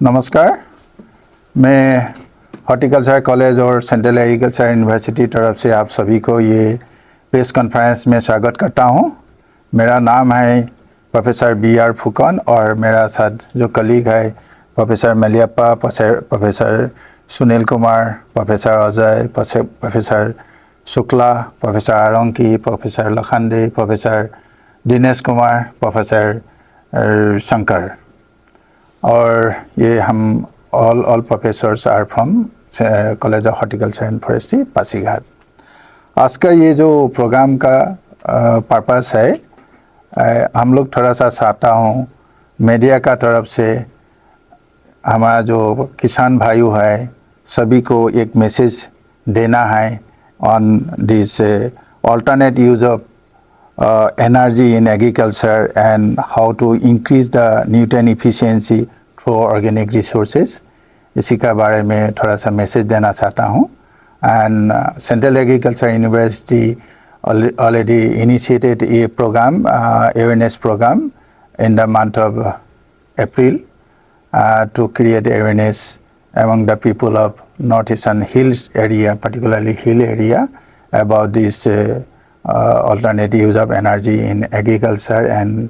नमस्कार, मैं horticulture college और सेंट्रल एग्रीकल्चर यूनिवर्सिटी तरफ से आप सभी को ये प्रेस कॉन्फ्रेंस में स्वागत करता हूँ। मेरा नाम है प्रोफेसर B.R. फुकन और मेरा साथ जो कलीग है professor Maliyappa, professor Sunil Kumar, professor Ajay, professor Shukla, professor Aranki, professor Lakhande, professor Dinesh Kumar, professor Shankar, और ये हम all professors are from College of Horticulture and Forestry, Pasighat. आज का ये जो प्रोग्राम का पर्पस है, हम लोग थोड़ा सा चाहता हूँ मीडिया का तरफ से हमारा जो किसान भाइयों है सभी को एक मैसेज देना है on this alternate use of energy in agriculture and how to increase the nutrient efficiency through organic resources। इसी के बारे में थोड़ा सा मैसेज देना चाहता हूँ। And central agriculture university already initiated a program, awareness program in the month of April to create awareness among the people of northeastern hills area, particularly hill area, about this alternate use of energy in agriculture and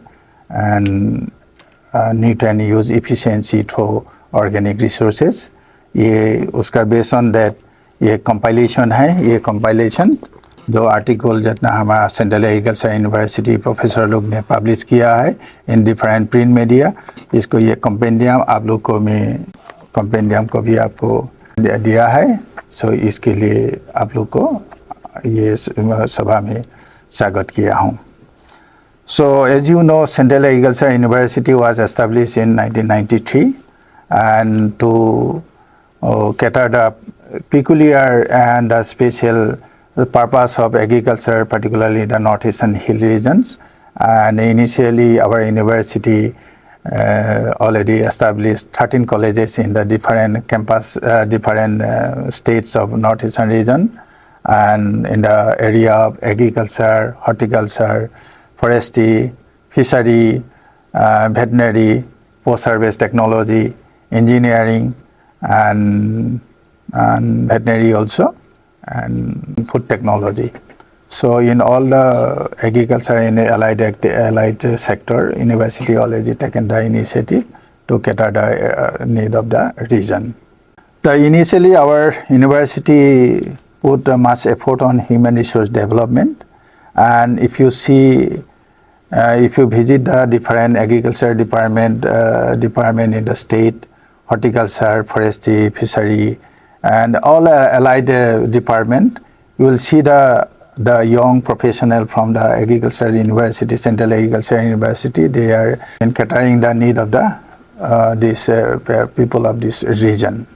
nutrient use efficiency through organic resources। ये उसका base on that ये compilation है। ये compilation जो article जितना हमारा central agriculture university professor लोग ने पब्लिश किया है इन डिफरेंट प्रिंट मीडिया, इसको ये कंपेंडियम आप लोग को मैं कंपेंडियम को भी आपको दिया है। सो इसके लिए आप लोग को ये सभा में स्वागत किया हूँ। So as you know, Central Agriculture University was established in 1993 and to cater the peculiar and special purpose of agriculture, particularly the northeastern hill regions. And initially our university already established 13 colleges in the different campus, different states of northeastern region, and in the area of agriculture, horticulture, forestry, fishery, veterinary, post-harvest technology, engineering, and veterinary also, and food technology. So in all the agriculture and allied sector, university already taken the initiative to cater the need of the region. Initially our university put much effort on human resource development, and if you see, if you visit the different agriculture department in the state, horticulture, forestry, fishery, and all allied department, you will see the young professional from the agricultural university, Central Agriculture University. They are catering the need of the these people of this region.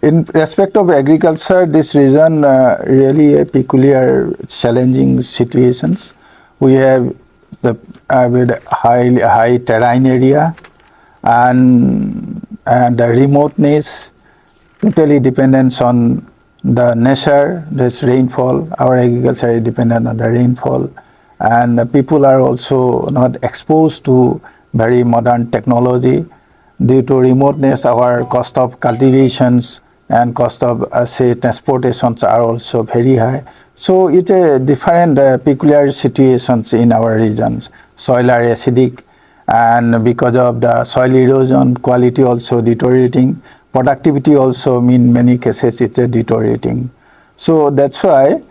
In respect of agriculture, this region really a peculiar challenging situations. We have the with high terrain area and the remoteness, totally dependence on the nature, this rainfall. Our agriculture is dependent on the rainfall, and the people are also not exposed to very modern technology. Due to remoteness, our cost of cultivations and cost of say transportations are also very high. So it's a different peculiar situations in our regions. Soil are acidic, and because of the soil erosion, quality also deteriorating, productivity also in many cases it's deteriorating. So that's why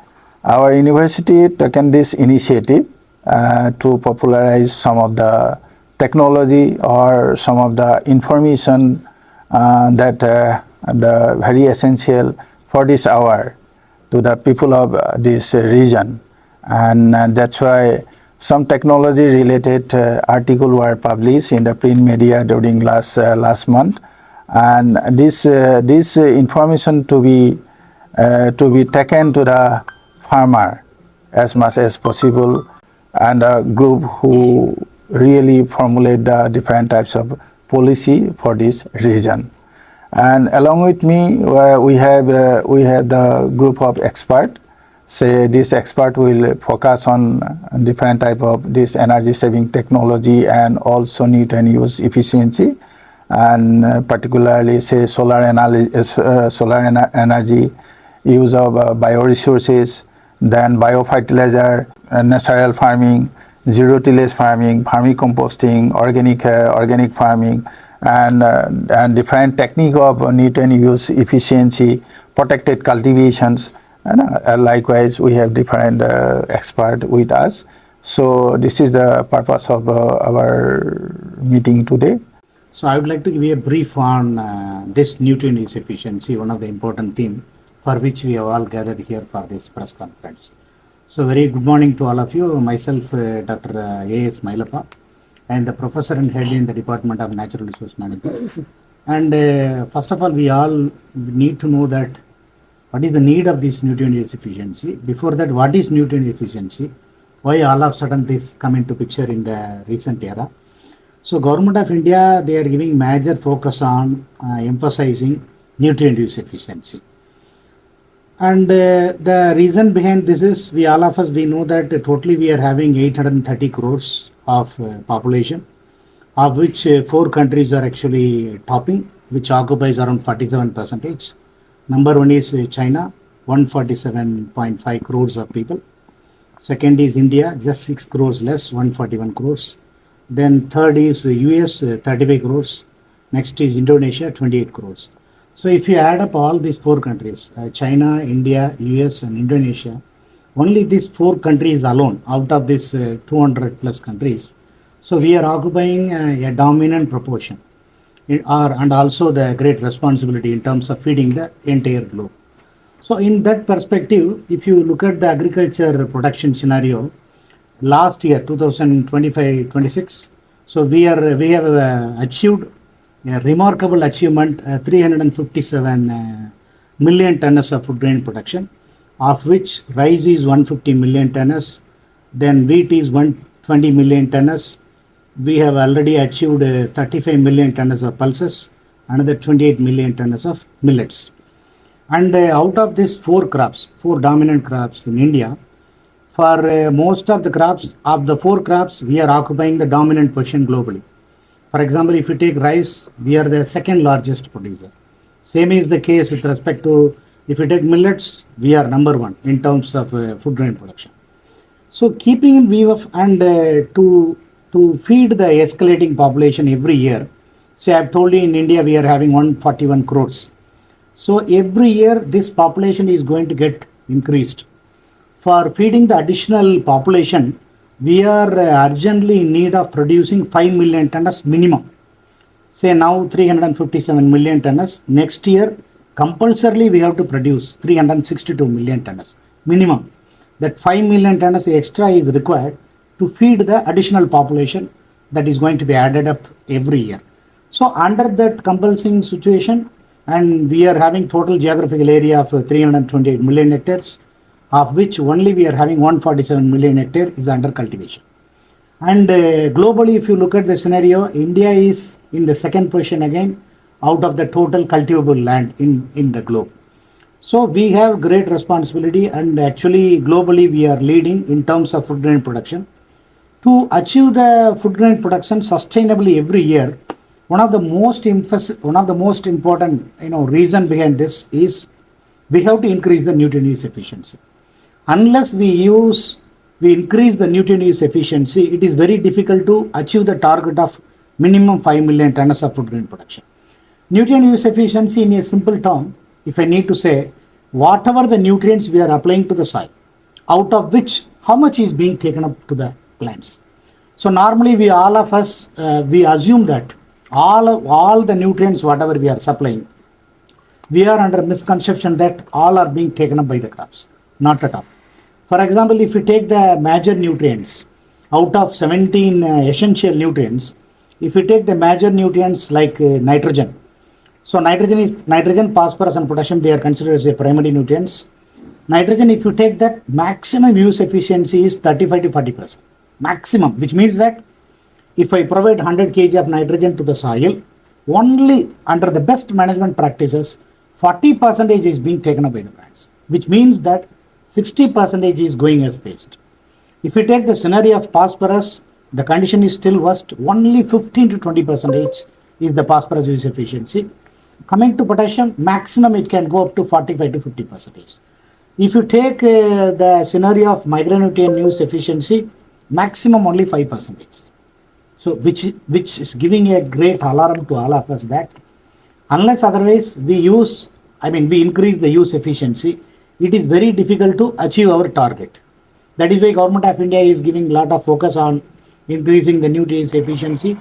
our university taken this initiative to popularize some of the technology or some of the information that the very essential for this hour to the people of this region. And that's why some technology related articles were published in the print media during last month, and this information to be taken to the farmer as much as possible, and a group who really formulate the different types of policy for this region. And along with me, we have the group of experts. Say this expert will focus on different type of this energy saving technology and also nutrient use efficiency. and particularly say solar energy, use of bioresources, then biofertilizer, natural farming, zero tillage farming, vermicomposting, organic farming, and different technique of nutrient use efficiency, protected cultivations, and likewise we have different expert with us. So this is the purpose of our meeting today. So I would like to give you a brief on this nutrient use efficiency, one of the important themes for which we have all gathered here for this press conference. So very good morning to all of you. Myself, Dr. A.S. Mailappa, I am the professor and head in the Department of Natural Resource Management. And first of all, we all need to know that what is the need of this nutrient use efficiency. Before that, what is nutrient efficiency? Why all of a sudden this come into picture in the recent era? So Government of India, they are giving major focus on emphasizing nutrient use efficiency. And the reason behind this is, we all of us, we know that totally we are having 830 crores of population, of which 4 countries are actually topping, which occupies around 47%. Number 1 is China, 147.5 crores of people. Second is India, just 6 crores less, 141 crores. Then third is US, 35 crores. Next is Indonesia, 28 crores. So if you add up all these 4 countries, China, India, US and Indonesia, only these 4 countries alone out of these 200 plus countries, so we are occupying a dominant proportion and also the great responsibility in terms of feeding the entire globe. So in that perspective, if you look at the agriculture production scenario, last year 2025-26, so we have achieved a remarkable achievement, 357 million tons of food grain production, of which rice is 150 million tons, then wheat is 120 million tons. We have already achieved 35 million tons of pulses, another 28 million tons of millets. And out of these 4 crops, 4 dominant crops in India, for most of the crops, of the 4 crops, we are occupying the dominant position globally. For example, if you take rice, we are the second largest producer. Same is the case with respect to, if you take millets, we are number 1 in terms of food grain production. So keeping in view of, and to feed the escalating population every year, say I have told you in India we are having 141 crores. So every year this population is going to get increased. For feeding the additional population, we are urgently in need of producing 5 million tons minimum. Say now 357 million tons. Next year, compulsorily we have to produce 362 million tons minimum. That 5 million tons extra is required to feed the additional population that is going to be added up every year. So under that compulsing situation, and we are having total geographical area of 328 million hectares, of which only we are having 147 million hectare is under cultivation. And globally, if you look at the scenario, India is in the second position again out of the total cultivable land in the globe. So we have great responsibility, and actually globally we are leading in terms of food grain production. To achieve the food grain production sustainably every year, one of the most important reason behind this is we have to increase the nutrient use efficiency. Unless we increase the nutrient use efficiency, it is very difficult to achieve the target of minimum 5 million tons of food grain production. Nutrient use efficiency in a simple term, if I need to say, whatever the nutrients we are applying to the soil, out of which how much is being taken up to the plants. So normally we assume that all the nutrients whatever we are supplying, we are under misconception that all are being taken up by the crops. Not at all. For example, if you take the major nutrients, out of 17 essential nutrients, if you take the major nutrients like nitrogen, so nitrogen, phosphorus and potassium, they are considered as a primary nutrients. Nitrogen, if you take that, maximum use efficiency is 35 to 40%. Maximum, which means that if I provide 100 kg of nitrogen to the soil, only under the best management practices, 40% is being taken up by the plants, which means that 60% is going as waste. If you take the scenario of phosphorus, the condition is still worst. Only 15 to 20% is the phosphorus use efficiency. Coming to potassium, maximum it can go up to 45 to 50%. If you take the scenario of micronutrient use efficiency, maximum only 5%. So which is giving a great alarm to all of us that unless otherwise we increase the use efficiency, it is very difficult to achieve our target. That is why Government of India is giving a lot of focus on increasing the nutrients efficiency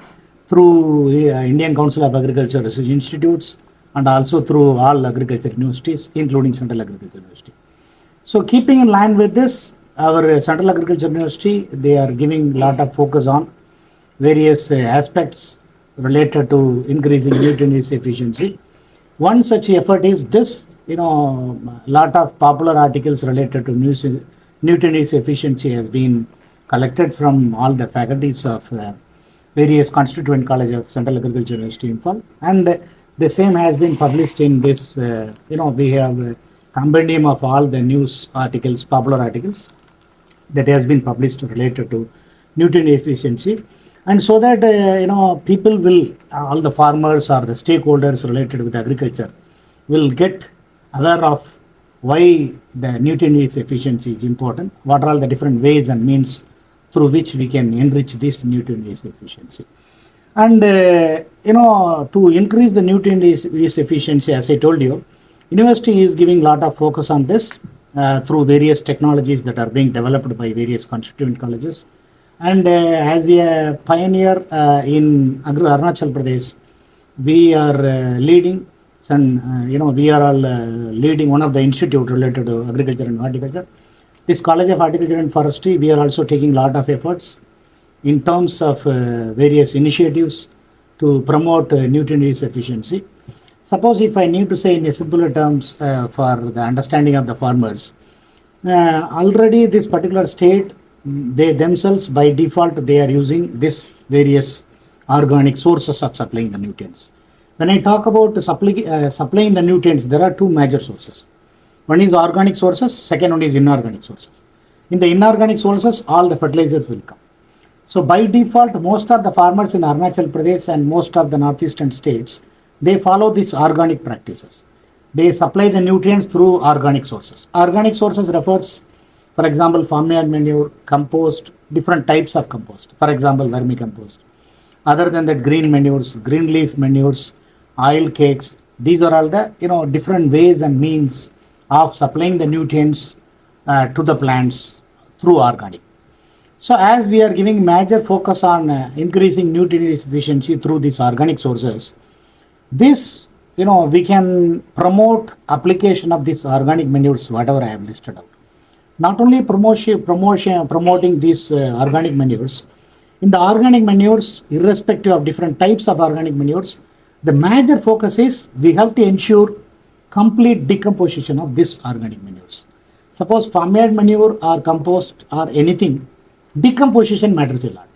through Indian Council of Agriculture Research Institutes and also through all agriculture universities, including Central Agriculture University. So keeping in line with this, our Central Agriculture University, they are giving a lot of focus on various aspects related to increasing nutrient use efficiency. One such effort is this, lot of popular articles related to nutrient use efficiency has been collected from all the faculties of various constituent college of Central Agriculture University Imphal, and the same has been published in this, we have a compendium of all the news articles, popular articles that has been published related to nutrient efficiency. And so that, people will, all the farmers or the stakeholders related with agriculture will get aware of why the nutrient use efficiency is important, what are all the different ways and means through which we can enrich this nutrient use efficiency. And, to increase the nutrient use efficiency, as I told you, university is giving a lot of focus on this through various technologies that are being developed by various constituent colleges. And as a pioneer in Arunachal Pradesh, we are leading we are all leading one of the institute related to agriculture and horticulture. This College of Horticulture and Forestry, we are also taking a lot of efforts in terms of various initiatives to promote nutrient use efficiency. Suppose if I need to say in simpler terms for the understanding of the farmers, already this particular state, they themselves by default, they are using this various organic sources of supplying the nutrients. When I talk about supplying the nutrients, there are two major sources. One is organic sources, second one is inorganic sources. In the inorganic sources, all the fertilizers will come. So by default, most of the farmers in Arunachal Pradesh and most of the northeastern states, they follow these organic practices. They supply the nutrients through organic sources. Organic sources refers, for example, farmyard manure, compost, different types of compost. For example, vermicompost. Other than that, green manures, green leaf manures, oil cakes. These are all the different ways and means of supplying the nutrients to the plants through organic. So as we are giving major focus on increasing nutrient efficiency through these organic sources, this we can promote application of these organic manures, whatever I have listed out. Not only promoting these organic manures, in the organic manures, irrespective of different types of organic manures, the major focus is we have to ensure complete decomposition of this organic manures. Suppose farmyard manure or compost or anything, decomposition matters a lot.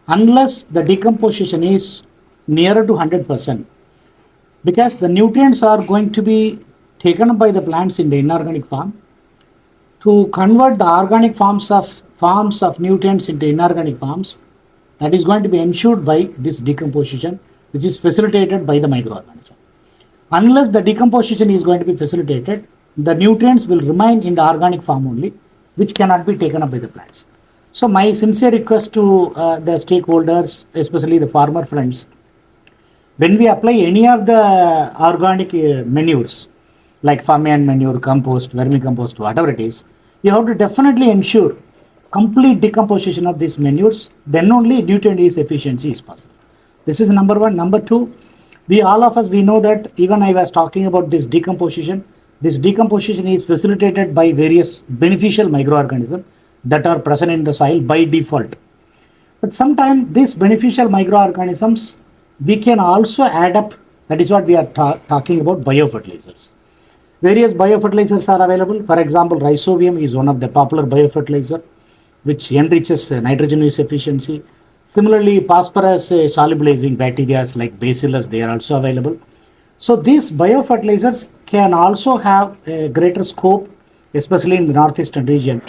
Unless the decomposition is nearer to 100%, because the nutrients are going to be taken up by the plants in the inorganic form, to convert the organic forms of nutrients into inorganic forms, that is going to be ensured by this decomposition, which is facilitated by the microorganism. Unless the decomposition is going to be facilitated, the nutrients will remain in the organic form only, which cannot be taken up by the plants. So my sincere request to the stakeholders, especially the farmer friends, when we apply any of the organic manures, like farmyard manure, compost, vermicompost, whatever it is, you have to definitely ensure complete decomposition of these manures, then only nutrient use efficiency is possible. This is number one. Number two, we know that even I was talking about this decomposition is facilitated by various beneficial microorganisms that are present in the soil by default. But sometimes these beneficial microorganisms, we can also add up. That is what we are talking about, biofertilizers. Various biofertilizers are available. For example, rhizobium is one of the popular biofertilizer, which enriches nitrogen use efficiency. Similarly, phosphorus solubilizing bacteria like Bacillus, they are also available. So these biofertilizers can also have a greater scope, especially in the northeastern region.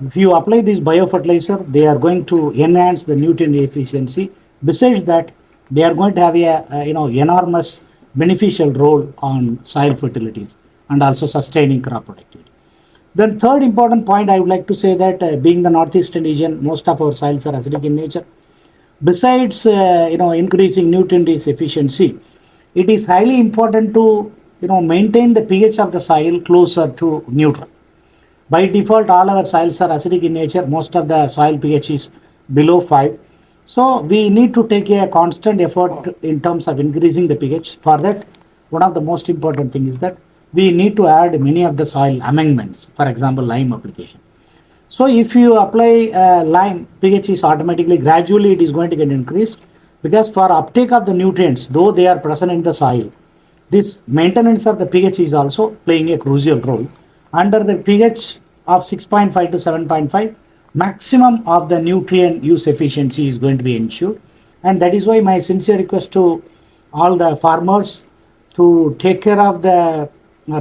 If you apply this biofertilizer, they are going to enhance the nutrient efficiency. Besides that, they are going to have a enormous beneficial role on soil fertilities and also sustaining crop productivity. Then third important point I would like to say that being the northeastern region, most of our soils are acidic in nature. Besides increasing nutrient efficiency, it is highly important to maintain the pH of the soil closer to neutral. By default, all our soils are acidic in nature. Most of the soil pH is below 5. So we need to take a constant effort in terms of increasing the pH. For that, one of the most important thing is that we need to add many of the soil amendments, for example, lime application. So if you apply lime, pH is automatically, gradually it is going to get increased, because for uptake of the nutrients, though they are present in the soil, this maintenance of the pH is also playing a crucial role. Under the pH of 6.5 to 7.5, maximum of the nutrient use efficiency is going to be ensured. And that is why my sincere request to all the farmers to take care of the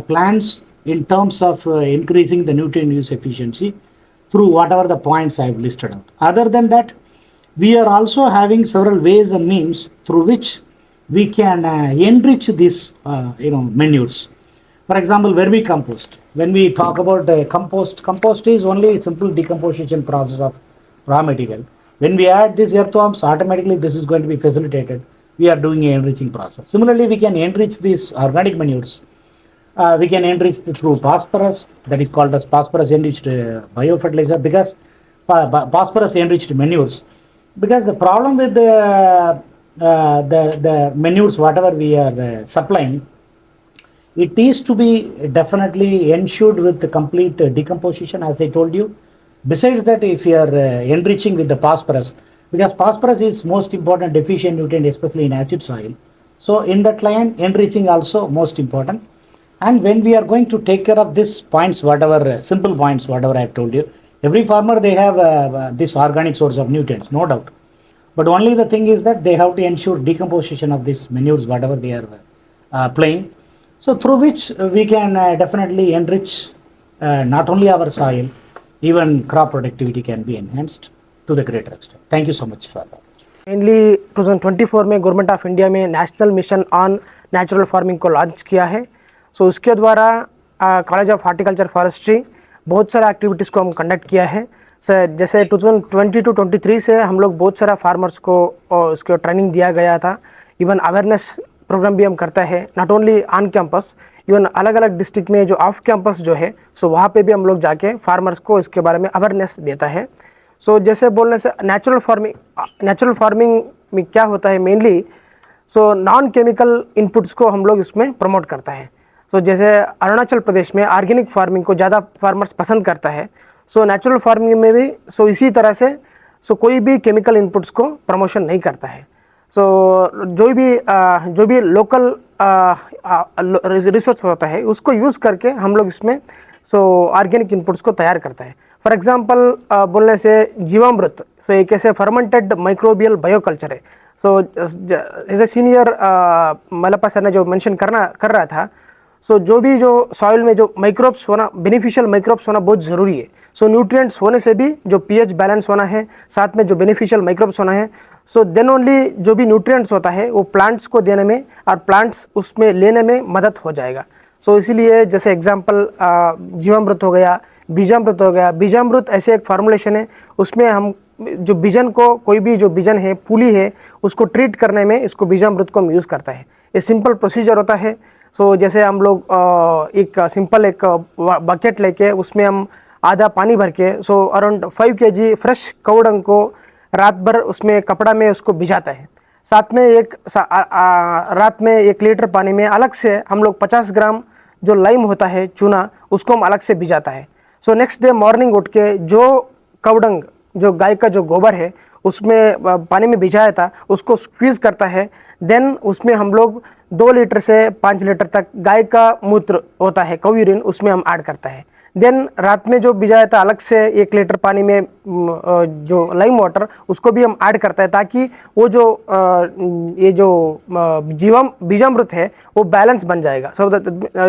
plants in terms of increasing the nutrient use efficiency through whatever the points I have listed out. Other than that, we are also having several ways and means through which we can enrich these manures. For example, vermicompost. When we talk about compost is only a simple decomposition process of raw material. When we add these earthworms, automatically this is going to be facilitated. We are doing an enriching process. Similarly, we can enrich these organic manures. We can enrich through phosphorus, that is called as phosphorus enriched biofertilizer, because phosphorus enriched manures. Because the problem with the manures, whatever we are supplying, it is to be definitely ensured with the complete decomposition, as I told you. Besides that, if you are enriching with the phosphorus, because phosphorus is most important deficient nutrient, especially in acid soil. So in that line, enriching also most important. And when we are going to take care of these points, whatever simple points, whatever I have told you, every farmer, they have this organic source of nutrients, no doubt. But only the thing is that they have to ensure decomposition of these manures, whatever they are playing. So through which we can definitely enrich not only our soil, even crop productivity can be enhanced to the greater extent. Thank you so much for that. Mainly 2024 में government of India में national mission on natural farming को launch किया है. सो उसके द्वारा college of horticulture forestry बहुत सारा activities को हम कंडक्ट किया है. सर जैसे 2020 टू 23 से हम लोग बहुत सारा फार्मर्स को उसको ट्रेनिंग दिया गया था. इवन अवेयरनेस प्रोग्राम भी हम करता है, not only on campus, even अलग अलग डिस्ट्रिक्ट में जो ऑफ कैंपस जो है, सो वहाँ पे भी हम लोग जाके फार्मर्स को इसके बारे में अवेयरनेस देता है. सो जैसे बोलने से नेचुरल फार्मिंग में क्या होता है mainly, so non chemical inputs को हम लोग इसमें प्रमोट करता है. सो जैसे अरुणाचल प्रदेश में ऑर्गेनिक फार्मिंग को ज़्यादा फार्मर्स पसंद करता है. सो नेचुरल फार्मिंग में भी इसी तरह से कोई भी केमिकल इनपुट्स को प्रमोशन नहीं करता है. जो भी लोकल रिसोर्स होता है उसको यूज़ करके हम लोग इसमें ऑर्गेनिक इनपुट्स को तैयार करता है. फॉर एग्जांपल बोलने से जीवामृत, एक ऐसे फर्मेंटेड माइक्रोबियल बायोकल्चर है. As a senior Malappa sir ने जो मेंशन कर रहा था, जो सॉइल में जो माइक्रोब्स होना, बेनिफिशियल माइक्रोब्स होना बहुत ज़रूरी है. न्यूट्रिएंट्स होने से भी जो पीएच बैलेंस होना है, साथ में जो बेनिफिशियल माइक्रोब्स होना है, देन ओनली जो भी न्यूट्रिएंट्स होता है वो प्लांट्स को देने में और प्लांट्स उसमें लेने में मदद हो जाएगा. इसीलिए जैसे एग्जांपल जीवामृत हो गया, बीजामृत हो गया. बीजामृत ऐसे एक फार्मूलेशन है, उसमें हम जो बीजन को, कोई भी जो बीजन है, फूली है, उसको ट्रीट करने में इसको बीजामृत को हम यूज़ करता है. ये सिंपल प्रोसीजर होता है. जैसे हम लोग एक सिंपल एक बकेट लेके उसमें हम आधा पानी भर के अराउंड 5 kg फ्रेश कवडंग को रात भर उसमें कपड़ा में उसको भिजाता है. साथ में रात में 1 लीटर पानी में अलग से हम लोग 50 ग्राम जो लाइम होता है, चूना, उसको हम अलग से भिजाता है. नेक्स्ट डे मॉर्निंग उठ के जो कवडंग, जो गाय का जो गोबर है उसमें पानी में भिजाया था, उसको स्क्वीज़ करता है. देन उसमें हम लोग 2 लीटर से 5 लीटर तक गाय का मूत्र होता है, कव यूरिन, उसमें हम ऐड करता है. देन रात में जो भिजाया था अलग से 1 लीटर पानी में जो लाइम वाटर, उसको भी हम ऐड करता है, ताकि वो ये जो बीजामृत है वो बैलेंस बन जाएगा.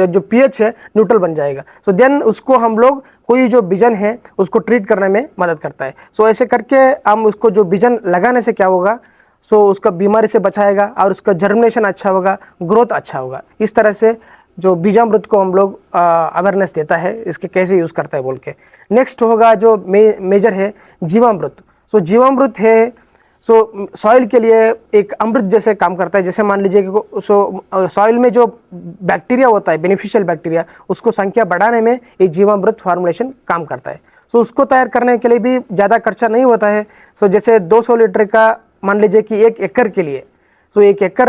जो पीएच है न्यूट्रल बन जाएगा. देन उसको हम लोग कोई जो बीजन है उसको ट्रीट करने में मदद करता है. ऐसे करके हम उसको जो बीजन लगाने से क्या होगा, सो उसका बीमारी से बचाएगा और उसका जर्मिनेशन अच्छा होगा, ग्रोथ अच्छा होगा। इस तरह से जो बीजामृत को हम लोग अवेयरनेस देता है इसके कैसे यूज़ करता है बोल के। नेक्स्ट होगा जो मेजर है जीवामृत। सो जीवामृत है सो सॉइल के लिए एक अमृत जैसे काम करता है। जैसे मान लीजिए कि सॉइल में जो बैक्टीरिया होता है, बेनिफिशियल बैक्टीरिया, उसको संख्या बढ़ाने में ये जीवामृत फार्मुलेशन काम करता है। सो उसको तैयार करने के लिए भी ज़्यादा खर्चा नहीं होता है। सो जैसे 200 लीटर का मान लीजिए कि 1 एकड़ के लिए, सो 1 एकड़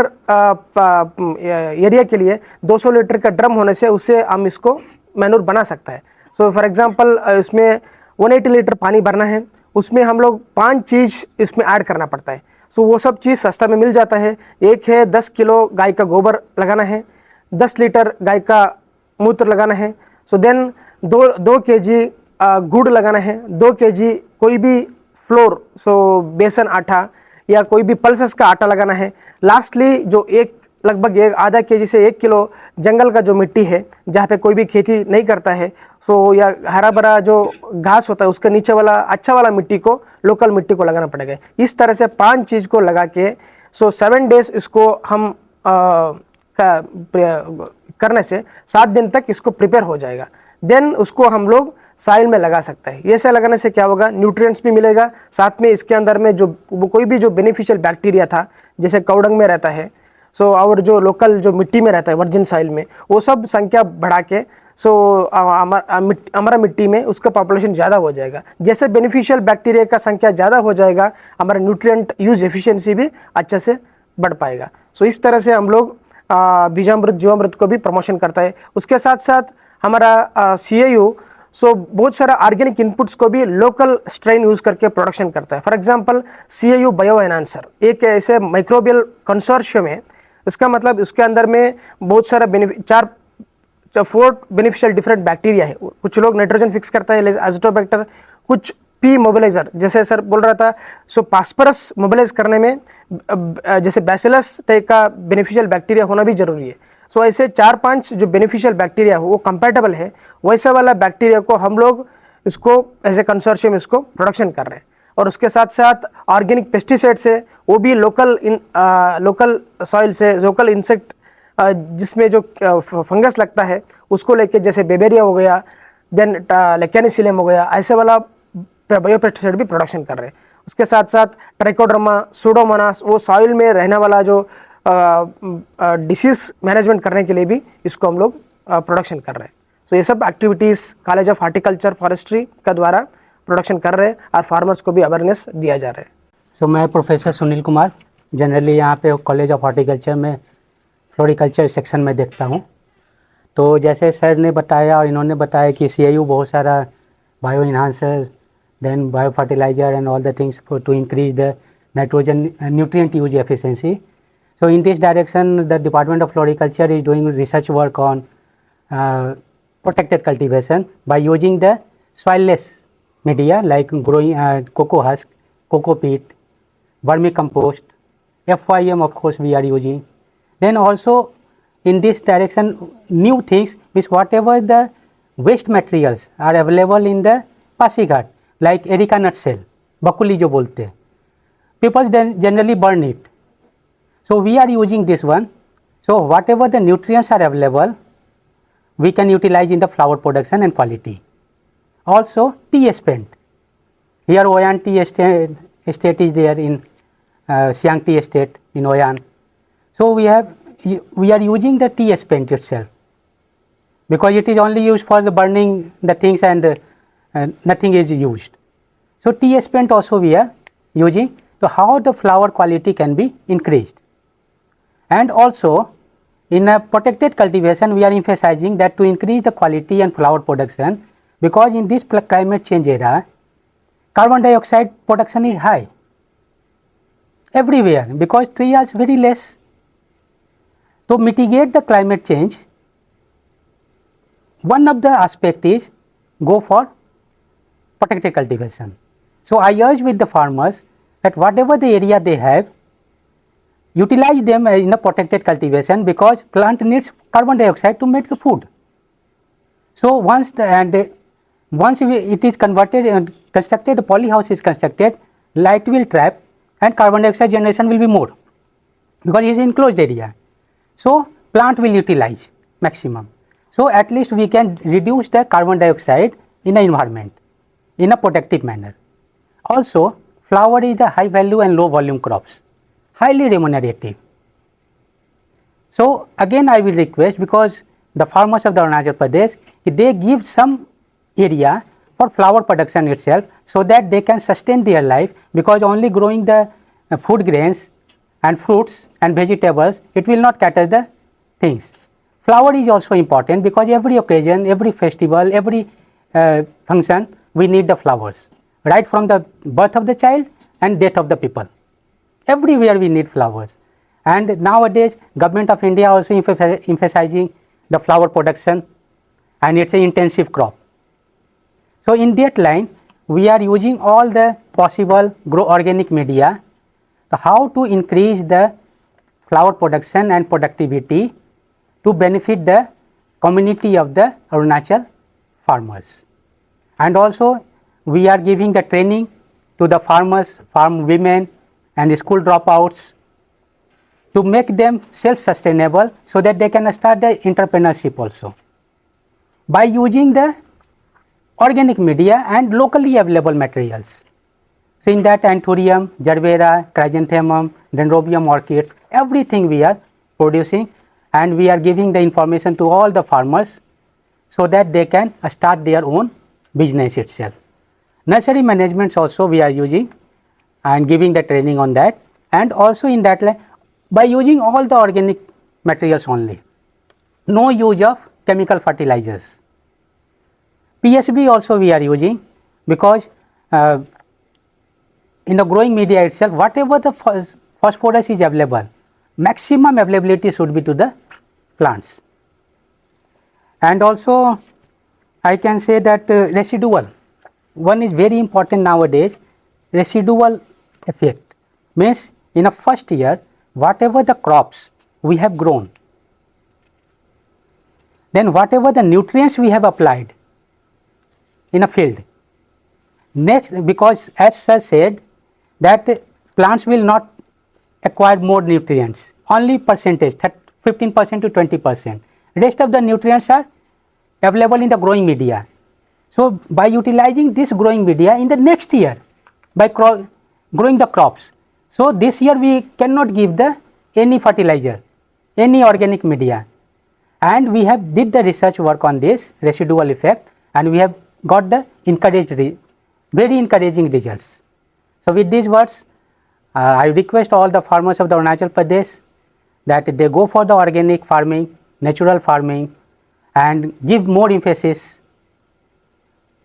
एरिया के लिए 200 लीटर का ड्रम होने से उससे हम इसको मैनूर बना सकता है। सो फॉर एग्जांपल इसमें 180 लीटर पानी भरना है, उसमें हम लोग 5 चीज़ इसमें ऐड करना पड़ता है। सो वो सब चीज़ सस्ता में मिल जाता है। एक है 10 किलो गाय का गोबर लगाना है, 10 लीटर गाय का मूत्र लगाना है। सो देन 2 kg गुड़ लगाना है, 2 kg कोई भी फ्लोर, सो बेसन आटा या कोई भी पल्सेस का आटा लगाना है। लास्टली जो लगभग आधा kg से 1 किलो जंगल का जो मिट्टी है जहाँ पे कोई भी खेती नहीं करता है, सो या हरा भरा जो घास होता है उसके नीचे वाला अच्छा वाला मिट्टी को, लोकल मिट्टी को लगाना पड़ेगा। इस तरह से 5 चीज़ को लगा के सो 7 डेज इसको हम करने से 7 दिन तक इसको प्रिपेयर हो जाएगा। देन उसको हम लोग साइल में लगा सकते हैं। ये से लगाने से क्या होगा, न्यूट्रिएंट्स भी मिलेगा, साथ में इसके अंदर में जो कोई भी जो बेनिफिशियल बैक्टीरिया था जैसे कौडंग में रहता है, सो और जो लोकल जो मिट्टी में रहता है वर्जिन सॉइल में, वो सब संख्या बढ़ा के सो हमारा मिट्टी में उसका पॉपुलेशन ज़्यादा हो जाएगा। जैसे बेनिफिशियल बैक्टीरिया का संख्या ज़्यादा हो जाएगा, हमारा न्यूट्रिएंट यूज एफिशिएंसी भी अच्छे से बढ़ पाएगा। सो इस तरह से हम लोग बीजामृत जीवामृत को भी प्रमोशन करता है। उसके साथ साथ हमारा CAU सो बहुत सारा ऑर्गेनिक इनपुट्स को भी लोकल स्ट्रेन यूज़ करके प्रोडक्शन करता है। For example CAU bio enhancer एक ऐसे माइक्रोबियल कंसोर्शियम है। इसका मतलब उसके अंदर में बहुत सारा 4 बेनिफिशियल डिफरेंट बैक्टीरिया है। कुछ लोग नाइट्रोजन फिक्स करता है एजोटोबैक्टर, कुछ पी मोबिलाइजर, जैसे सर बोल रहा था, सो फास्फोरस मोबिलाइज करने में जैसे बैसिलस टाइप का बेनिफिशियल बैक्टीरिया होना भी जरूरी है। सो ऐसे 4-5 जो बेनिफिशियल बैक्टीरिया हो वो कंपैटिबल है, वैसे वाला बैक्टीरिया को हम लोग इसको एज ए कंसोर्शियम इसको प्रोडक्शन कर रहे हैं। और उसके साथ साथ ऑर्गेनिक पेस्टिसाइड से वो भी लोकल सॉइल से, लोकल इंसेक्ट जिसमें जो फंगस लगता है उसको लेके, जैसे बेबेरिया हो गया, देन लेकेनिसिलियम हो गया, ऐसे वाला बायोपेस्टिसाइड भी प्रोडक्शन कर रहे हैं। उसके साथ साथ ट्राइकोडर्मा, सूडोमोनास, वो सॉइल में रहने वाला जो डिसीज मैनेजमेंट करने के लिए भी इसको हम लोग प्रोडक्शन कर रहे हैं। तो ये सब activities college of horticulture forestry का द्वारा प्रोडक्शन कर रहे हैं और फार्मर्स को भी अवेयरनेस दिया जा रहा है। सो मैं प्रोफेसर सुनील कुमार जनरली यहाँ पे कॉलेज ऑफ हॉर्टिकल्चर में फ्लोरिकल्चर सेक्शन में देखता हूँ। तो जैसे सर ने बताया और इन्होंने बताया कि CAU बहुत सारा bio enhancer, then bio fertiliser and all the things to increase the nitrogen nutrient use efficiency. So in this direction, the Department of Floriculture is doing research work on protected cultivation by using the soilless media like growing cocoa husk, cocoa peat, vermicompost, FYM of course we are using. Then also in this direction new things means whatever the waste materials are available in the pasighat like erica nut shell, bakuli jo bolte hain, people then generally burn it. So we are using this one. So whatever the nutrients are available, we can utilize in the flower production and quality. Also tea spent. Here Oyan tea estate is there in Siang tea estate in Oyan. So we are using the tea spent itself because it is only used for the burning the things and nothing is used. So tea spent also we are using. So how the flower quality can be increased. And also in a protected cultivation we are emphasizing that to increase the quality and flower production, because in this climate change era carbon dioxide production is high everywhere because tree is very less. To mitigate the climate change, one of the aspect is go for protected cultivation. So I urge with the farmers that whatever the area they have, utilize them in a protected cultivation because plant needs carbon dioxide to make the food. So once it is converted and constructed, the poly house is constructed, light will trap and carbon dioxide generation will be more because it is enclosed area. So plant will utilize maximum. So at least we can reduce the carbon dioxide in the environment in a protective manner. Also, flower is a high value and low volume crops, highly remunerative. So again I will request, because the farmers of the Arunachal Pradesh, they give some area for flower production itself, so that they can sustain their life, because only growing the food grains and fruits and vegetables, it will not cater the things. Flower is also important, because every occasion, every festival, every function, we need the flowers, right from the birth of the child and death of the people. Everywhere we need flowers. And nowadays Government of India also emphasizing the flower production, and it's an intensive crop. So in that line, we are using all the possible grow organic media, how to increase the flower production and productivity to benefit the community of the Arunachal farmers. And also we are giving the training to the farmers, farm women and school dropouts, to make them self-sustainable, so that they can start the entrepreneurship also by using the organic media and locally available materials. So in that anthurium, gerbera, chrysanthemum, dendrobium orchids, everything we are producing, and we are giving the information to all the farmers, so that they can start their own business itself. Nursery management also we are using and giving the training on that, and also in that by using all the organic materials only, no use of chemical fertilizers. PSB also we are using, because in the growing media itself, whatever the phosphorus is available, maximum availability should be to the plants. And also I can say that residual, one is very important nowadays. Residual effect means in a first year, whatever the crops we have grown, then whatever the nutrients we have applied in a field, next, because as sir said that plants will not acquire more nutrients, only percentage 15% to 20%, rest of the nutrients are available in the growing media. So by utilizing this growing media in the next year, by growing the crops, so this year we cannot give the any fertilizer, any organic media, and we have did the research work on this residual effect, and we have got the very encouraging results. So with these words, I request all the farmers of the Arunachal Pradesh that they go for the organic farming, natural farming, and give more emphasis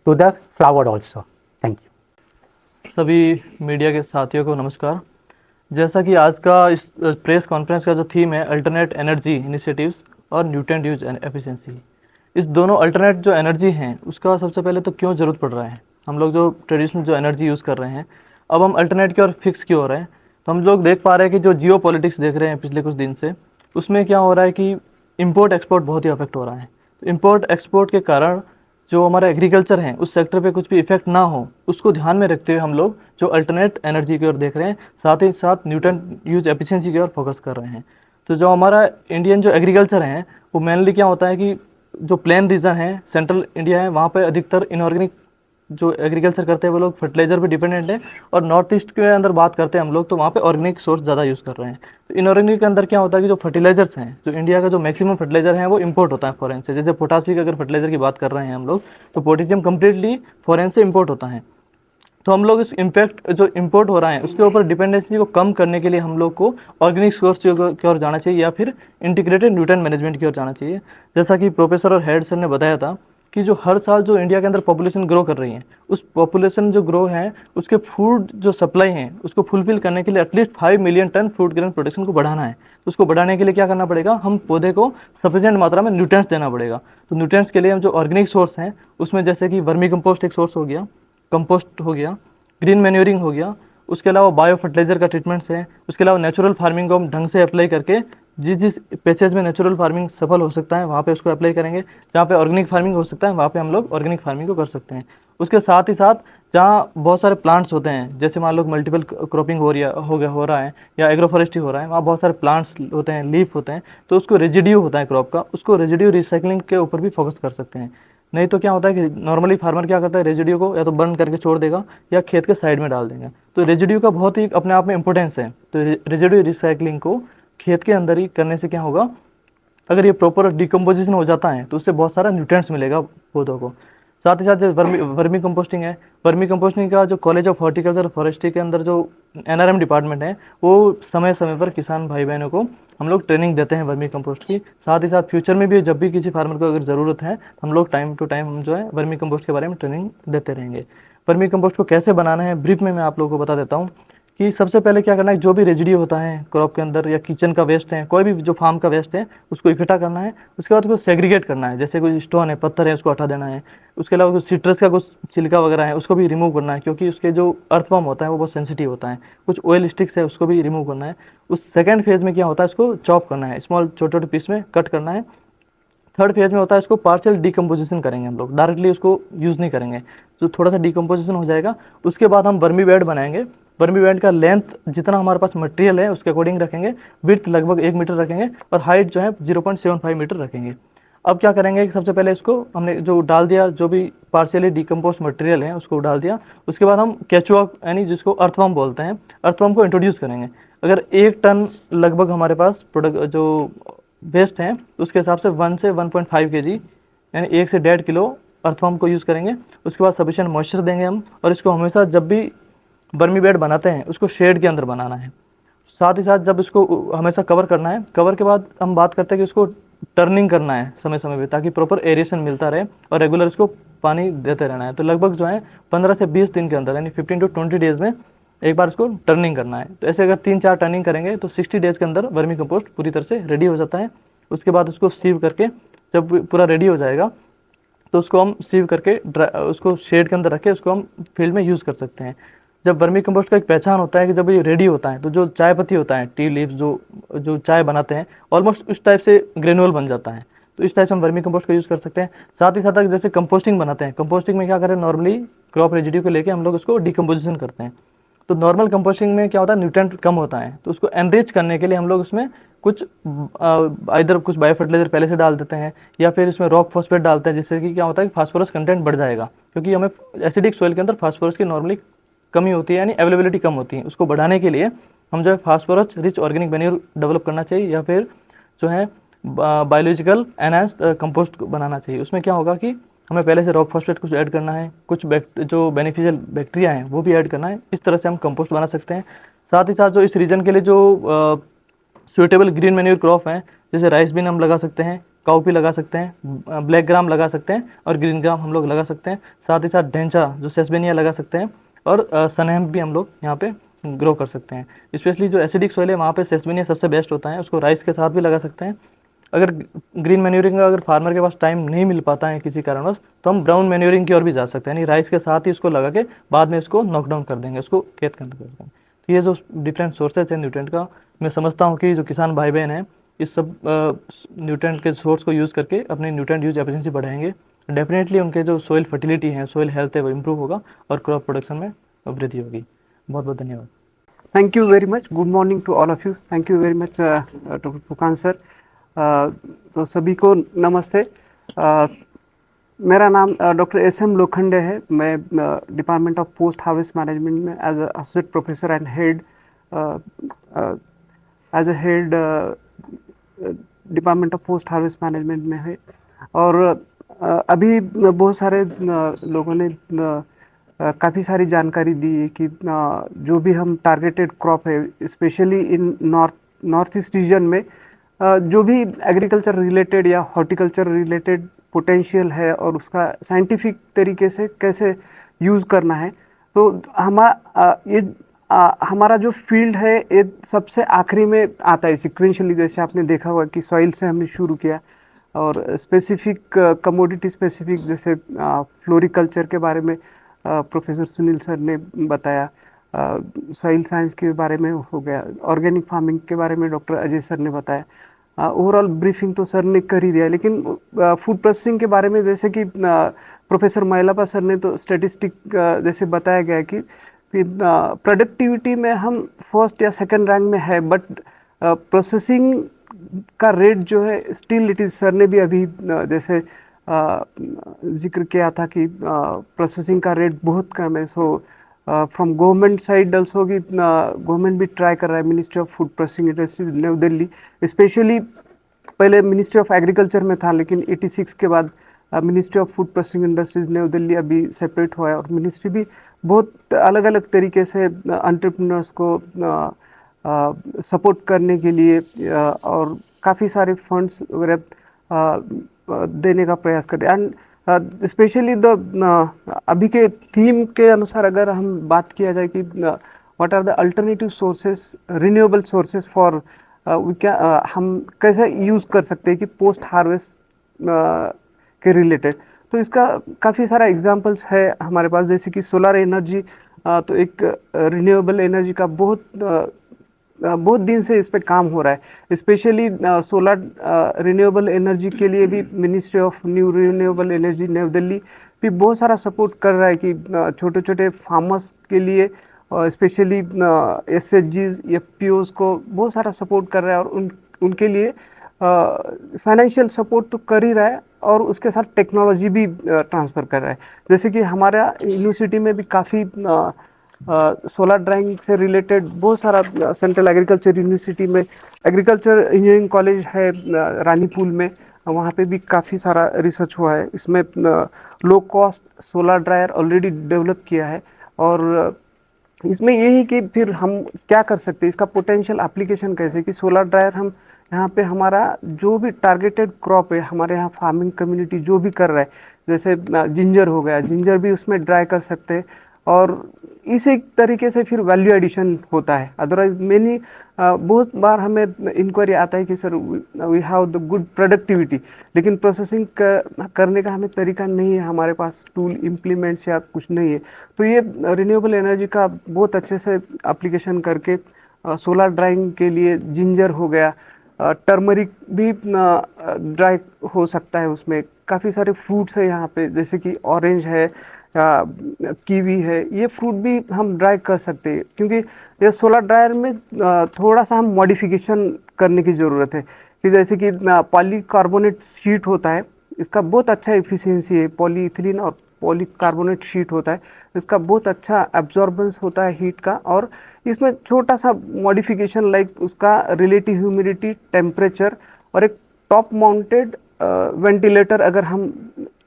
to the flower also. Thank you. सभी media के साथियों को नमस्कार। जैसा कि आज का इस प्रेस कॉन्फ्रेंस का जो थीम है अल्टरनेट एनर्जी इनिशिएटिव्स और न्यूट्रिएंट यूज एंड एफिशिएंसी, इस दोनों अल्टरनेट जो एनर्जी हैं उसका सबसे पहले तो क्यों ज़रूरत पड़ रहा है। हम लोग जो ट्रेडिशनल जो एनर्जी यूज़ कर रहे हैं, अब हम अल्टरनेट की ओर फिक्स क्यों हो रहे हैं। तो हम लोग देख पा रहे हैं कि जो जियो पॉलिटिक्स देख रहे हैं पिछले कुछ दिन से, उसमें क्या हो रहा है कि इम्पोर्ट एक्सपोर्ट बहुत ही अफेक्ट हो रहा है। तो इम्पोर्ट एक्सपोर्ट के कारण जो हमारा एग्रीकल्चर है उस सेक्टर पे कुछ भी इफेक्ट ना हो, उसको ध्यान में रखते हुए हम लोग जो अल्टरनेट एनर्जी की ओर देख रहे हैं, साथ ही साथ न्यूट्रिएंट यूज एफिशिएंसी की ओर फोकस कर रहे हैं। तो जो हमारा इंडियन जो एग्रीकल्चर है वो मेनली क्या होता है कि जो प्लेन रीजन है, सेंट्रल इंडिया है, वहाँ पर अधिकतर इनऑर्गेनिक जो एग्रीकल्चर करते हैं वो लोग फर्टिलाइजर पे डिपेंडेंट है, और नॉर्थ ईस्ट के अंदर बात करते हैं हम लोग तो वहाँ पे ऑर्गेनिक सोर्स ज़्यादा यूज़ कर रहे हैं। तो इनऑर्गेनिक के अंदर क्या होता है कि जो फर्टिलाइजर्स हैं, जो इंडिया का जो मैक्सिमम फर्टिलाइजर है वो इंपोर्ट होता है फॉरेन से। जैसे पोटासियम अगर फर्टिलाइजर की बात कर रहे हैं हम लोग, तो पोटेशियम कम्प्लीटली फॉरेन से इम्पोर्ट होता है। तो हम लोग इस इम्पैक्ट जो इम्पोर्ट हो रहा है उसके ऊपर डिपेंडेंसी को कम करने के लिए हम लोग को ऑर्गेनिक सोर्स की ओर जाना चाहिए, या फिर इंटीग्रेटेड न्यूट्रिएंट मैनेजमेंट की ओर जाना चाहिए। जैसा कि प्रोफेसर और हेड सर ने बताया था कि जो हर साल जो इंडिया के अंदर पॉपुलेशन ग्रो कर रही है, उस पॉपुलेशन जो ग्रो है उसके फूड जो सप्लाई है उसको फुलफिल करने के लिए at least 5 million ton fruit grain production को बढ़ाना है। तो उसको बढ़ाने के लिए क्या करना पड़ेगा, हम पौधे को सफिशिएंट मात्रा में न्यूट्रिएंट्स देना पड़ेगा। तो न्यूट्रिएंट्स के लिए हम जो ऑर्गेनिक सोर्स हैं उसमें जैसे कि वर्मी कंपोस्ट एक सोर्स हो गया, कंपोस्ट हो गया, ग्रीन मैन्योरिंग हो गया, उसके अलावा बायो फर्टिलाइजर का ट्रीटमेंट्स है, उसके अलावा नेचुरल फार्मिंग को हम ढंग से अप्लाई करके जिस पैचेज में नेचुरल फार्मिंग सफल हो सकता है वहाँ पे उसको अप्लाई करेंगे, जहाँ पे ऑर्गेनिक फार्मिंग हो सकता है वहाँ पे हम लोग ऑर्गेनिक फार्मिंग को कर सकते हैं। उसके साथ ही साथ जहाँ बहुत सारे प्लांट्स होते हैं, जैसे मान लो मल्टीपल क्रॉपिंग हो रहा है या एग्रोफॉरेस्ट्री हो रहा है, वहाँ बहुत सारे प्लांट्स होते हैं, लीफ होते हैं, तो उसको रेजिड्यू होता है क्रॉप का, उसको रेजिड्यू रिसाइकलिंग के ऊपर भी फोकस कर सकते हैं। नहीं तो क्या होता है कि नॉर्मली फार्मर क्या करता है, रेजिड्यू को या तो बर्न करके छोड़ देगा या खेत के साइड में डाल देंगे। तो रेजिड्यू का बहुत ही अपने आप में इंपॉर्टेंस है। तो रेजिड्यू रिसाइकलिंग को खेत के अंदर ही करने से क्या होगा, अगर ये प्रॉपर डिकम्पोजिशन हो जाता है तो उससे बहुत सारा न्यूट्रिएंट्स मिलेगा पौधों को। साथ ही साथ जो वर्मी कंपोस्टिंग है, वर्मी कंपोस्टिंग का जो कॉलेज ऑफ हॉर्टिकल्चर और फॉरेस्ट्री के अंदर जो एनआरएम डिपार्टमेंट है, वो समय समय पर किसान भाई बहनों को हम लोग ट्रेनिंग देते हैं वर्मी कंपोस्ट की। साथ ही साथ फ्यूचर में भी जब भी किसी फार्मर को अगर ज़रूरत है, हम लोग टाइम टू टाइम हम जो है वर्मी कंपोस्ट के बारे में ट्रेनिंग देते रहेंगे। वर्मी कंपोस्ट को कैसे बनाना है ब्रीफ में मैं आप लोगों को बता देता हूँ कि सबसे पहले क्या करना है, जो भी रेजिड्यू होता है क्रॉप के अंदर या किचन का वेस्ट है, कोई भी जो फार्म का वेस्ट है, उसको इकट्ठा करना है। उसके बाद उसको सेग्रीगेट करना है, जैसे कोई स्टोन है, पत्थर है, उसको हटा देना है। उसके अलावा कुछ सिट्रस का कुछ छिलका वगैरह है, उसको भी रिमूव करना है, क्योंकि उसके जो अर्थवर्म होता है वो बहुत सेंसिटिव होता है। कुछ ऑयल स्टिक्स है, उसको भी रिमूव करना है। उस सेकेंड फेज में क्या होता है, उसको चॉप करना है, स्मॉल छोटे छोटे पीस में कट करना है। थर्ड फेज में होता है इसको पार्शियल डिकम्पोजिशन करेंगे हम लोग, डायरेक्टली उसको यूज़ नहीं करेंगे, तो थोड़ा सा डिकम्पोजिशन हो जाएगा। उसके बाद हम वर्मी बेड बनाएंगे। वर्मी बेड का लेंथ जितना हमारे पास मटेरियल है उसके अकॉर्डिंग रखेंगे, विड्थ लगभग 1 मीटर रखेंगे और हाइट जो है 0.75 मीटर रखेंगे। अब क्या करेंगे कि सबसे पहले इसको हमने जो डाल दिया, जो भी पार्शियली डिकम्पोज मटेरियल है उसको डाल दिया। उसके बाद हम केचुआ यानी जिसको अर्थवर्म बोलते हैं, अर्थवर्म को इंट्रोड्यूस करेंगे। अगर 1 टन लगभग हमारे पास प्रोडक्ट जो वेस्ट है, उसके हिसाब से 1 से 1.5 kg यानी 1 से 1.5 किलो अर्थवर्म को यूज़ करेंगे। उसके बाद सफिशिएंट मॉइस्चर देंगे हम, और इसको हमेशा जब भी वर्मी बेड बनाते हैं उसको शेड के अंदर बनाना है। साथ ही साथ जब इसको हमेशा कवर करना है, कवर के बाद हम बात करते हैं कि इसको टर्निंग करना है समय समय पे, ताकि प्रॉपर एरिएशन मिलता रहे और रेगुलर इसको पानी देते रहना है। तो लगभग जो है 15 से 20 दिन के अंदर यानी 15 to 20 डेज़ में एक बार इसको टर्निंग करना है। तो ऐसे अगर 3-4 टर्निंग करेंगे तो 60 डेज़ के अंदर वर्मी कंपोस्ट पूरी तरह से रेडी हो जाता है। उसके बाद उसको सीव करके जब पूरा रेडी हो जाएगा तो उसको हम सीव करके उसको शेड के अंदर रख के उसको हम फील्ड में यूज़ कर सकते हैं। जब वर्मी कंपोस्ट का एक पहचान होता है कि जब ये रेडी होता है तो जो चाय पत्ती होता है, टी लीव्स जो चाय बनाते हैं, ऑलमोस्ट उस टाइप से ग्रेनुअल बन जाता है। तो इस टाइप से हम वर्मी कंपोस्ट का यूज़ कर सकते हैं। साथ ही साथ जैसे कंपोस्टिंग बनाते हैं, कंपोस्टिंग में क्या करते हैं, नॉर्मली क्रॉप रेजिड्यू को लेके हम लोग उसको डिकम्पोजिशन करते हैं। तो नॉर्मल कंपोस्टिंग में क्या होता है, न्यूट्रिएंट कम होता है, तो उसको एनरिच करने के लिए हम लोग उसमें कुछ इधर कुछ बायो फर्टिलाइजर पहले से डाल देते हैं या फिर इसमें रॉक फॉस्फेट डालते हैं, जिससे कि क्या होता है कि फास्फोरस कंटेंट बढ़ जाएगा, क्योंकि हमें एसिडिक सॉइल के अंदर फास्फोरस की नॉर्मली कमी होती है, यानी अवेलेबिलिटी कम होती है। उसको बढ़ाने के लिए हम जो है phosphorus rich organic manure develop करना चाहिए या फिर जो है बायोलॉजिकल एनहांस्ड कंपोस्ट बनाना चाहिए। उसमें क्या होगा कि हमें पहले से रॉक फॉस्फेट कुछ ऐड करना है, कुछ जो बेनिफिशियल बैक्टीरिया हैं वो भी ऐड करना है। इस तरह से हम कंपोस्ट बना सकते हैं। साथ ही साथ जो इस रीजन के लिए जो सुइटेबल ग्रीन मैन्योर क्रॉप हैं, जैसे राइस बीन हम लगा सकते हैं, काउपी लगा सकते हैं, ब्लैक ग्राम लगा सकते हैं और ग्रीन ग्राम हम लोग लगा सकते हैं। साथ ही साथ ढेंचा जो सेसबेनिया लगा सकते हैं और सनहेम्प भी हम लोग यहाँ पे ग्रो कर सकते हैं। स्पेशली जो एसिडिक सॉइल है वहाँ पे सेसबेनिया सबसे बेस्ट होता है, उसको राइस के साथ भी लगा सकते हैं। अगर ग्रीन मैन्योरिंग का अगर फार्मर के पास टाइम नहीं मिल पाता है किसी कारणवश, तो हम ब्राउन मैन्योरिंग की ओर भी जा सकते हैं, यानी राइस के साथ ही उसको लगा के बाद में इसको नॉकडाउन कर देंगे, उसको खेत के अंदर कर देंगे। तो ये जो डिफरेंट सोर्सेज है न्यूट्रिएंट का, मैं समझता हूँ कि जो किसान भाई बहन हैं इस सब न्यूट्रिएंट के सोर्स को यूज़ करके अपने न्यूट्रिएंट यूज एफिशिएंसी बढ़ाएंगे। डेफिनेटली उनके जो सोइल फर्टिलिटी है, सोइल हेल्थ है, वो इम्प्रूव होगा और क्रॉप प्रोडक्शन में वृद्धि होगी। बहुत बहुत धन्यवाद। Thank you very much. Good morning to all of you. Thank you very much, Dr. Fukan sir. तो सभी को नमस्ते। मेरा नाम डॉक्टर एस.एम. लोखंडे है। मैं department of post harvest management में as associate professor and head department of post harvest management में है। और अभी बहुत सारे लोगों ने काफ़ी सारी जानकारी दी है कि जो भी हम टारगेटेड क्रॉप है, specially in north east region में जो भी एग्रीकल्चर रिलेटेड या हॉर्टिकल्चर रिलेटेड पोटेंशियल है और उसका साइंटिफिक तरीके से कैसे यूज़ करना है। तो हमारा जो फील्ड है ये सबसे आखिरी में आता है सिक्वेंशली, जैसे आपने देखा हुआ कि सॉइल से हमने शुरू किया और स्पेसिफिक कमोडिटी स्पेसिफिक जैसे फ्लोरिकल्चर के बारे में प्रोफेसर सुनील सर ने बताया, सॉइल साइंस के बारे में हो गया, ऑर्गेनिक फार्मिंग के बारे में डॉक्टर अजय सर ने बताया, ओवरऑल ब्रीफिंग तो सर ने कर ही दिया, लेकिन फूड प्रोसेसिंग के बारे में जैसे कि प्रोफेसर माइलापा सर ने तो स्टैटिस्टिक जैसे बताया गया कि प्रोडक्टिविटी में हम फर्स्ट या सेकंड रैंक में है, बट प्रोसेसिंग का रेट जो है स्टिल इट इज़, सर ने भी अभी जैसे जिक्र किया था कि प्रोसेसिंग का रेट बहुत कम है। So from government side also कि गवर्नमेंट भी ट्राई कर रहा है, ministry of food processing industries new Delhi specially, पहले मिनिस्ट्री ऑफ एग्रीकल्चर में था लेकिन 86 के बाद ministry of food processing industries new Delhi अभी सेपरेट हुआ है, और मिनिस्ट्री भी बहुत अलग अलग तरीके से एंटरप्रेन्योर्स को सपोर्ट करने के लिए और काफ़ी सारे फंड्स वगैरह देने का प्रयास कर रहे हैं। एंड स्पेशली द अभी के थीम के अनुसार अगर हम बात किया जाए कि what are the alternative sources, renewable sources for हम कैसे यूज़ कर सकते हैं कि पोस्ट हार्वेस्ट के रिलेटेड, तो इसका काफ़ी सारा एग्जांपल्स है हमारे पास, जैसे कि सोलर एनर्जी तो एक रिन्यूएबल एनर्जी का बहुत दिन से इस पे काम हो रहा है। स्पेशली सोलर रिन्यूएबल एनर्जी के लिए भी ministry of new renewable energy new Delhi भी बहुत सारा सपोर्ट कर रहा है कि छोटे छोटे फार्मर्स के लिए स्पेशली SHGs या POs को बहुत सारा सपोर्ट कर रहा है, और उनके लिए फाइनेंशियल सपोर्ट तो कर ही रहा है और उसके साथ टेक्नोलॉजी भी ट्रांसफ़र कर रहा है। जैसे कि हमारा यूनिवर्सिटी में भी काफ़ी सोलर ड्राइंग से रिलेटेड बहुत सारा सेंट्रल एग्रीकल्चर यूनिवर्सिटी में एग्रीकल्चर इंजीनियरिंग कॉलेज है रानीपुल में, वहाँ पे भी काफ़ी सारा रिसर्च हुआ है। इसमें low cost solar dryer already develop किया है, और इसमें यही कि फिर हम क्या कर सकते हैं, इसका पोटेंशियल एप्लीकेशन कैसे कि सोलर ड्रायर हम यहाँ पे हमारा जो भी टारगेटेड क्रॉप है, हमारे यहाँ फार्मिंग कम्युनिटी जो भी कर रहा है, जैसे जिंजर हो गया, जिंजर भी उसमें ड्राई कर सकते हैं, और इसी तरीके से फिर वैल्यू एडिशन होता है। अदरवाइज मैंने बहुत बार हमें इंक्वायरी आता है कि sir we have the good productivity, लेकिन प्रोसेसिंग करने का हमें तरीका नहीं है, हमारे पास टूल इम्प्लीमेंट्स या कुछ नहीं है। तो ये रिन्यूएबल एनर्जी का बहुत अच्छे से एप्लीकेशन करके सोलर ड्राइंग के लिए जिंजर हो गया, टर्मरिक भी ड्राई हो सकता है, उसमें काफ़ी सारे फ्रूट्स है यहाँ पे, जैसे कि ऑरेंज है, कीवी है, ये फ्रूट भी हम ड्राई कर सकते हैं, क्योंकि ये सोलर ड्रायर में थोड़ा सा हम मॉडिफिकेशन करने की ज़रूरत है कि जैसे कि पॉलीकार्बोनेट शीट होता है, इसका बहुत अच्छा एफिशिएंसी है, पॉलीइथिलीन और पॉलीकार्बोनेट शीट होता है, इसका बहुत अच्छा एब्जॉर्बेंस होता है हीट का, और इसमें छोटा सा मॉडिफिकेशन लाइक उसका रिलेटिव ह्यूमिडिटी, टेम्परेचर और एक टॉप माउंटेड वेंटिलेटर अगर हम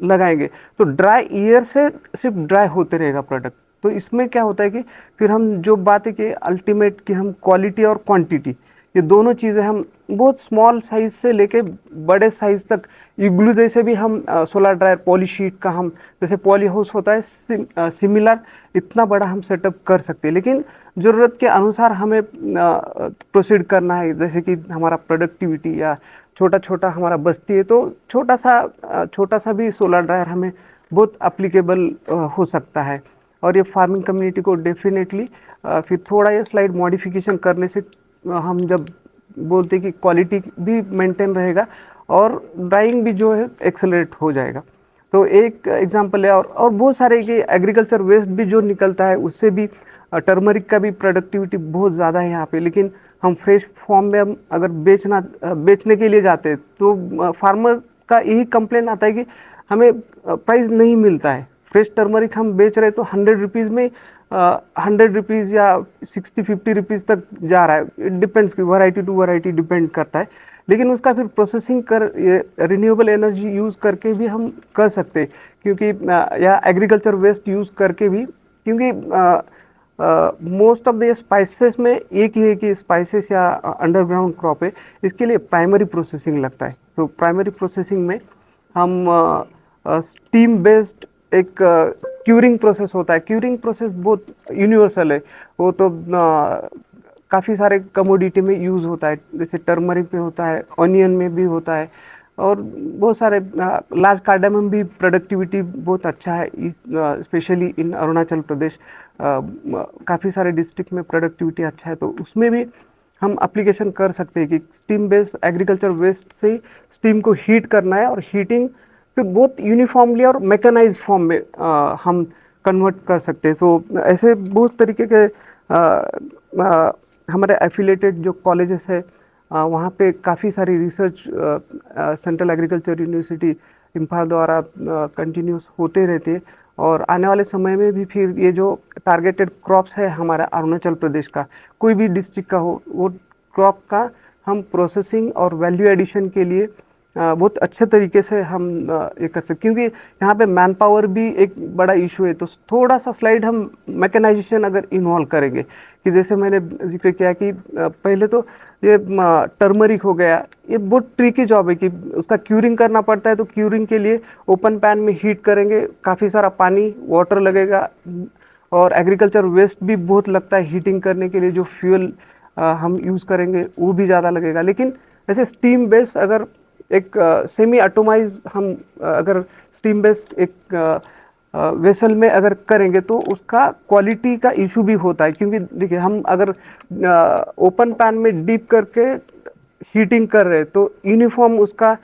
लगाएंगे तो ड्राई ईयर से सिर्फ ड्राई होते रहेगा प्रोडक्ट। तो इसमें क्या होता है कि फिर हम जो बात है कि अल्टीमेट कि हम क्वालिटी और क्वांटिटी, ये दोनों चीज़ें हम बहुत स्मॉल साइज़ से लेके बड़े साइज़ तक, इग्लू जैसे भी हम सोलर ड्रायर पॉली शीट का हम जैसे पॉली हाउस होता है सिमिलर इतना बड़ा हम सेटअप कर सकते हैं, लेकिन ज़रूरत के अनुसार हमें प्रोसीड करना है। जैसे कि हमारा प्रोडक्टिविटी या छोटा छोटा हमारा बस्ती है, तो छोटा सा भी सोलर ड्रायर हमें बहुत अप्लीकेबल हो सकता है, और ये फार्मिंग कम्युनिटी को डेफिनेटली फिर थोड़ा ये स्लाइड मॉडिफिकेशन करने से हम जब बोलते हैं कि क्वालिटी भी मेंटेन रहेगा और ड्राइंग भी जो है एक्सेलरेट हो जाएगा। तो एक एग्जांपल है, और बहुत सारे कि एग्रीकल्चर वेस्ट भी जो निकलता है उससे भी टर्मरिक का भी प्रोडक्टिविटी बहुत ज़्यादा है यहाँ पे, लेकिन हम फ्रेश फॉर्म में हम अगर बेचने के लिए जाते हैं तो फार्मर का यही कंप्लेन आता है कि हमें प्राइस नहीं मिलता है। फ्रेश टर्मरिक हम बेच रहे तो 100 रुपीज़ में 100 रुपीज़ या 60-50 रुपीज़ तक जा रहा है, इट डिपेंड्स कि वैरायटी टू वैरायटी डिपेंड करता है, लेकिन उसका फिर प्रोसेसिंग ये रिन्यूएबल एनर्जी यूज़ करके भी हम कर सकते हैं, क्योंकि या एग्रीकल्चर वेस्ट यूज़ करके भी, क्योंकि मोस्ट ऑफ द स्पाइसेस में एक ही है कि स्पाइसेस या अंडरग्राउंड क्रॉप है, इसके लिए प्राइमरी प्रोसेसिंग लगता है। तो प्राइमरी प्रोसेसिंग में हम स्टीम बेस्ड एक क्यूरिंग प्रोसेस होता है। क्यूरिंग प्रोसेस बहुत यूनिवर्सल है, वो तो काफ़ी सारे कमोडिटी में यूज़ होता है, जैसे टर्मरिक में होता है, ऑनियन में भी होता है, और बहुत सारे लार्ज कार्डामम भी प्रोडक्टिविटी बहुत अच्छा है, स्पेशली इन अरुणाचल प्रदेश काफ़ी सारे डिस्ट्रिक्ट में प्रोडक्टिविटी अच्छा है। तो उसमें भी हम एप्लीकेशन कर सकते हैं कि स्टीम बेस्ड एग्रीकल्चर वेस्ट से स्टीम को हीट करना है, और हीटिंग फिर बहुत यूनिफॉर्मली और मैकेनाइज्ड फॉर्म में हम कन्वर्ट कर सकते हैं। सो ऐसे बहुत तरीके के हमारे एफिलेटेड जो कॉलेजेस है वहाँ पे काफ़ी सारी research central agriculture university Imphal द्वारा कंटिन्यूस होते रहते हैं, और आने वाले समय में भी फिर ये जो टारगेटेड क्रॉप्स है हमारा अरुणाचल प्रदेश का, कोई भी डिस्ट्रिक्ट का हो, वो क्रॉप का हम प्रोसेसिंग और वैल्यू एडिशन के लिए बहुत अच्छे तरीके से हम ये कर सकते, क्योंकि यहाँ पे मैन पावर भी एक बड़ा इशू है। तो थोड़ा सा स्लाइड हम मैकेनाइजेशन अगर इन्वॉल्व करेंगे, कि जैसे मैंने जिक्र किया कि पहले तो ये टर्मरिक हो गया, ये बहुत ट्रिकी जॉब है कि उसका क्यूरिंग करना पड़ता है। तो क्यूरिंग के लिए ओपन पैन में हीट करेंगे, काफ़ी सारा पानी वाटर लगेगा, और एग्रीकल्चर वेस्ट भी बहुत लगता है हीटिंग करने के लिए। जो फ्यूल हम यूज़ करेंगे वो भी ज़्यादा लगेगा। लेकिन ऐसे स्टीम बेस्ड अगर एक सेमी एटोमाइज हम अगर स्टीम बेस्ड एक वेसल में अगर करेंगे तो उसका क्वालिटी का इशू भी होता है, क्योंकि देखिए हम अगर ओपन पैन में डीप करके हीटिंग कर रहे हैं तो यूनिफॉर्म उसका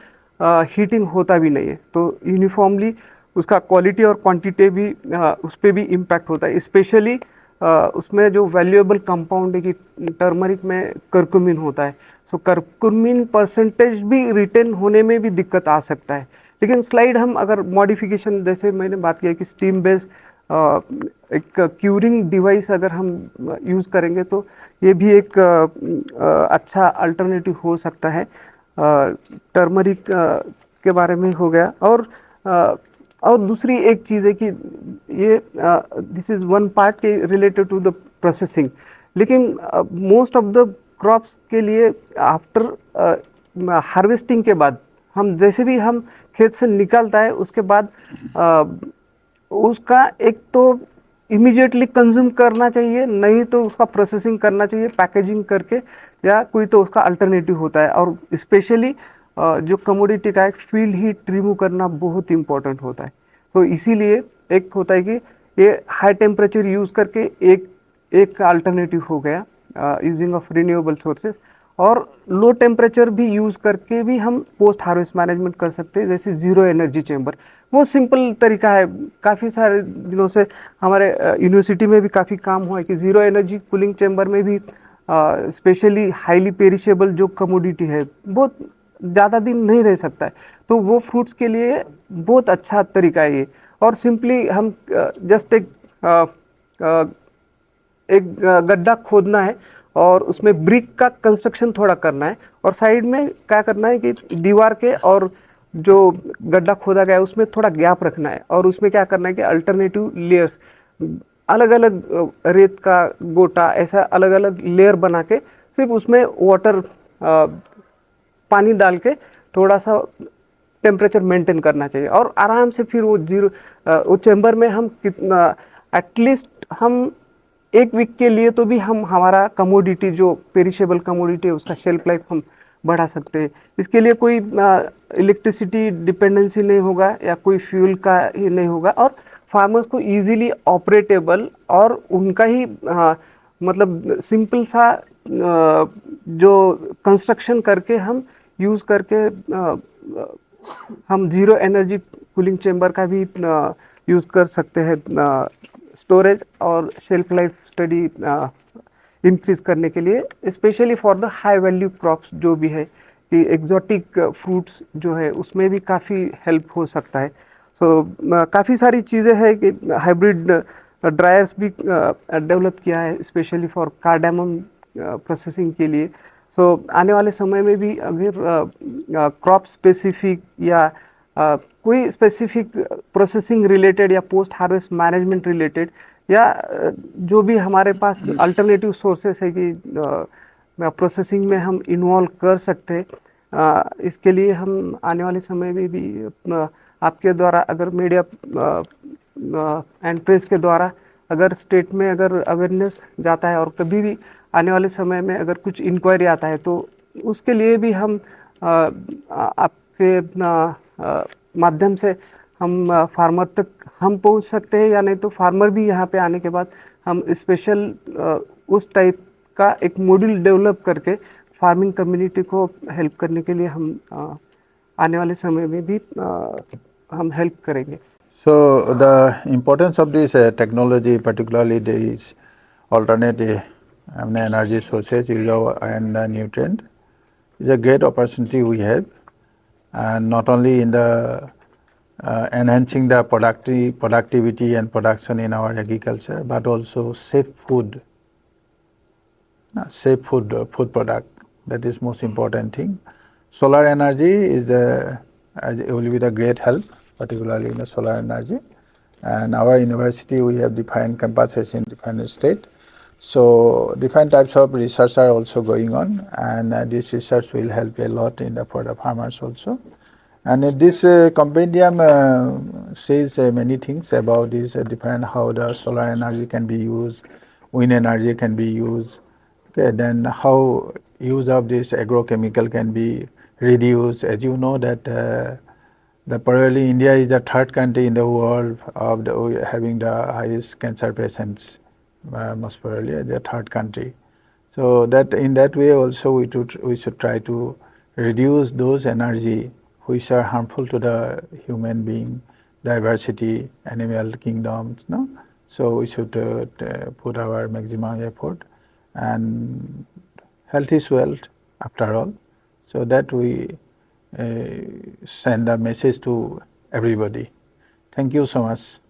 हीटिंग होता भी नहीं है। तो यूनिफॉर्मली उसका क्वालिटी और क्वांटिटी भी उस पर भी इम्पैक्ट होता है। स्पेशली उसमें जो वैल्यूएबल कंपाउंड है कि टर्मरिक में करक्यूमिन होता है, सो करक्यूमिन परसेंटेज भी रिटेन होने में भी दिक्कत आ सकता है। लेकिन स्लाइड हम अगर मॉडिफिकेशन, जैसे मैंने बात किया कि स्टीम बेस्ड एक क्यूरिंग डिवाइस अगर हम यूज़ करेंगे तो ये भी एक अच्छा अल्टरनेटिव हो सकता है। टर्मरिक के बारे में हो गया, और दूसरी एक चीज़ है कि ये दिस इज़ वन पार्ट के रिलेटेड टू द प्रोसेसिंग, लेकिन मोस्ट ऑफ द क्रॉप्स के लिए आफ्टर हार्वेस्टिंग के बाद हम जैसे भी हम खेत से निकलता है उसके बाद उसका एक तो इमीडिएटली कंज्यूम करना चाहिए, नहीं तो उसका प्रोसेसिंग करना चाहिए पैकेजिंग करके, या कोई तो उसका अल्टरनेटिव होता है। और स्पेशली जो कमोडिटी का एक फील्ड हीट रिमूव करना बहुत इंपॉर्टेंट होता है। तो इसीलिए एक होता है कि ये हाई टेम्परेचर यूज़ करके एक अल्टरनेटिव हो गया यूजिंग ऑफ रिन्यूएबल सोर्सेज, और लो टेम्परेचर भी यूज़ करके भी हम पोस्ट हार्वेस्ट मैनेजमेंट कर सकते हैं, जैसे ज़ीरो एनर्जी चेंबर। वो सिंपल तरीका है, काफ़ी सारे दिनों से हमारे यूनिवर्सिटी में भी काफ़ी काम हुआ है कि ज़ीरो एनर्जी कूलिंग चेंबर में भी स्पेशली हाईली पेरिशेबल जो कमोडिटी है बहुत ज़्यादा दिन नहीं रह सकता है, तो वो फ्रूट्स के लिए बहुत अच्छा तरीका है ये। और सिंपली हम जस्ट एक गड्ढा खोदना है और उसमें ब्रिक का कंस्ट्रक्शन थोड़ा करना है, और साइड में क्या करना है कि दीवार के और जो गड्ढा खोदा गया है उसमें थोड़ा गैप रखना है, और उसमें क्या करना है कि अल्टरनेटिव लेयर्स अलग अलग रेत का गोटा ऐसा अलग अलग लेयर बना के सिर्फ उसमें वाटर पानी डाल के थोड़ा सा टेम्परेचर मेंटेन करना चाहिए, और आराम से फिर वो चेंबर में हम कितना एटलीस्ट हम एक वीक के लिए तो भी हम हमारा कमोडिटी जो पेरिशेबल कमोडिटी है उसका शेल्फ लाइफ हम बढ़ा सकते हैं। इसके लिए कोई इलेक्ट्रिसिटी डिपेंडेंसी नहीं होगा या कोई फ्यूल का ही नहीं होगा, और फार्मर्स को इजीली ऑपरेटेबल और उनका ही मतलब सिंपल सा जो कंस्ट्रक्शन करके हम यूज़ करके हम ज़ीरो एनर्जी कूलिंग चेंबर का भी यूज़ कर सकते हैं स्टोरेज और शेल्फ लाइफ स्टडी इंक्रीज करने के लिए, specially for the high value crops जो भी है कि एग्जॉटिक फ्रूट्स जो है उसमें भी काफ़ी हेल्प हो सकता है। सो काफ़ी सारी चीज़ें हैं कि हाइब्रिड ड्रायर्स भी डेवलप किया है स्पेशली फॉर कार्डामम प्रोसेसिंग के लिए। सो आने वाले समय में भी अगर क्रॉप स्पेसिफिक या कोई स्पेसिफिक प्रोसेसिंग रिलेटेड या पोस्ट हार्वेस्ट मैनेजमेंट रिलेटेड या जो भी हमारे पास अल्टरनेटिव सोर्सेस है कि प्रोसेसिंग में हम इन्वॉल्व कर सकते हैं, इसके लिए हम आने वाले समय में भी आपके द्वारा अगर मीडिया एंड प्रेस के द्वारा अगर स्टेट में अगर अवेयरनेस जाता है और कभी भी आने वाले समय में अगर कुछ इंक्वायरी आता है तो उसके लिए भी हम आपके माध्यम से हम फार्मर तक हम पहुंच सकते हैं, या नहीं तो फार्मर भी यहाँ पे आने के बाद हम स्पेशल उस टाइप का एक मॉड्यूल डेवलप करके फार्मिंग कम्युनिटी को हेल्प करने के लिए हम आने वाले समय में भी हम हेल्प करेंगे. So the importance of this technology, particularly these alternative energy sources and nutrient, is a great opportunity we have, and not only in the enhancing the productivity and production in our agriculture, but also safe food, food product. That is most important thing. Solar energy will be the great help, particularly in the solar energy. And our university, we have different campuses in different states. So different types of research are also going on, and this research will help a lot for the farmers also. And this compendium says many things about this different how the solar energy can be used, wind energy can be used. Okay, then how use of this agrochemical can be reduced. As you know that probably India is the third country in the world of having the highest cancer patients, most probably the third country. So that in that way also we should try to reduce those energy which are harmful to the human being, diversity, animal kingdoms. No, so we should put our maximum effort. And health is wealth after all, so that we send a message to everybody. Thank you so much.